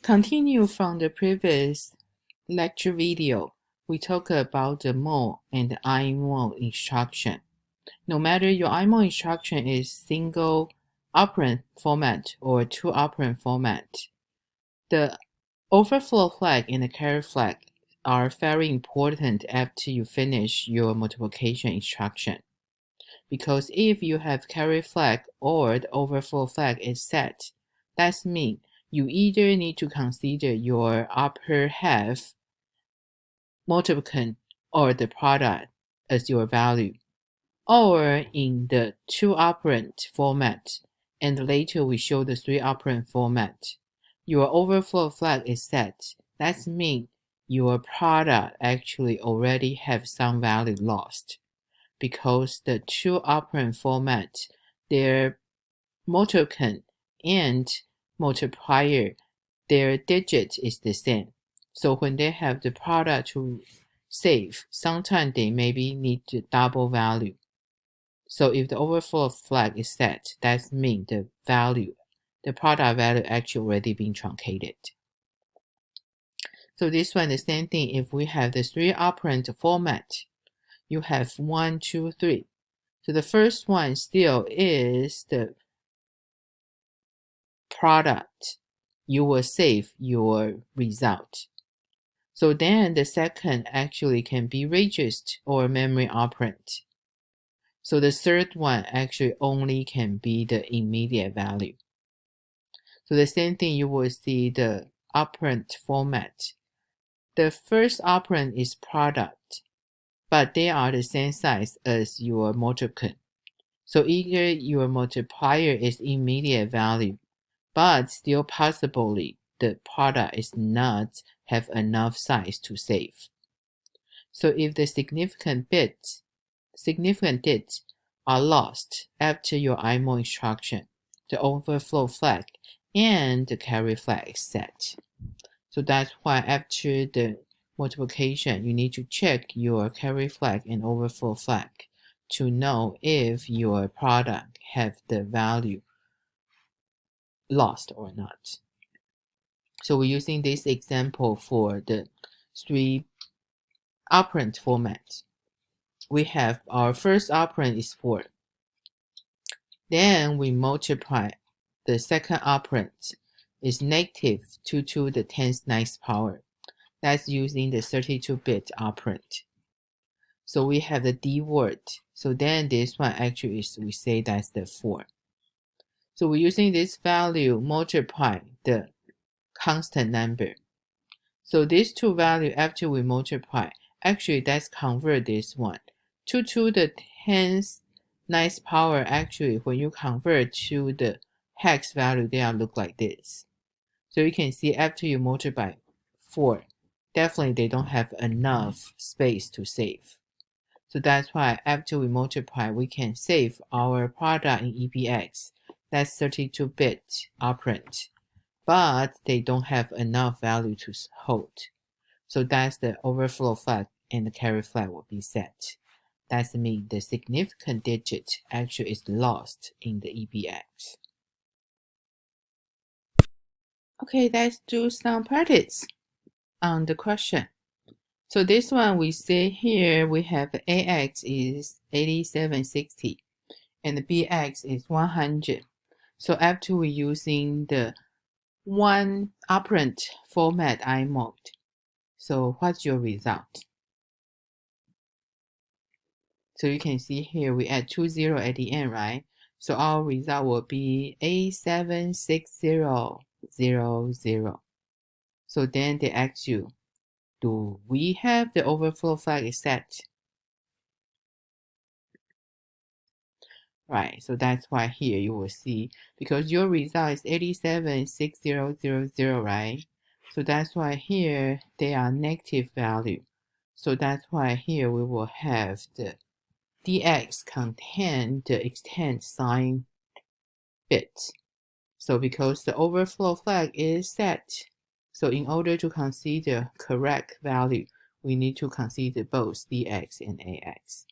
Continue from the previous lecture video, we talked about the MUL and iMUL instruction. No matter your iMUL instruction is single operand format or two operand format, the overflow flag and the carry flag are very important after you finish your multiplication instruction. Because if you have carry flag or the overflow flag is set, that means you either need to consider your upper half multiplicand or the product as your value, or in the two operand format, and later we show the three operand format, your overflow flag is set. That means your product actually already have some value lost, because the two operand format, their multiplicand and multiplier, their digit is the same. So when they have the product to save, sometimes they maybe need to double value. So if the overflow flag is set, that means the value, the product value actually already been truncated. So this one, the same thing. If we have the three operand format, you have 1, 2, 3. So the first one still is the product. You will save your result. So then the second actually can be regist or memory operand. So the third one actually only can be the immediate value. So the same thing, you will see the operand format. The first operand is product, but they are the same size as your multiplicand. So either your multiplier is immediate value, but still possibly the product is not have enough size to save. So if the significant bits are lost after your iMUL instruction, the overflow flag and the carry flag is set. So that's why after the multiplication, you need to check your carry flag and overflow flag to know if your product have the value lost or not. So we're using this example for the three operand format. We have our first operand is 4. Then we multiply the second operand is negative 2 to the 10th ninth power. That's using the 32-bit operand. So we have the D word. So then this one actually is, we say that's the 4. So we're using this value multiply the constant number. So these two values after we multiply, actually let's convert this one. 2 to the 10th ninth power, actually when you convert to the hex value, they all look like this. So you can see after you multiply 4, definitely they don't have enough space to save. So that's why after we multiply, we can save our product in EBX. That's 32-bit operand, but they don't have enough value to hold. So that's the overflow flag and the carry flag will be set. That means the significant digit actually is lost in the EBX. Okay, let's do some practice on the question. So this one we say here we have AX is 8760 and the BX is 100. So after we're using the one operand format iMUL, so what's your result? So you can see here we add 20 at the end, right? So our result will be 876000. So then they ask you, do we have the overflow flag set? Right, so that's why here you will see, because your result is 876000, right? So that's why here they are negative value. So that's why here we will have the dx contain the extend sign bit. So because the overflow flag is set, so in order to consider correct value, we need to consider both dx and ax.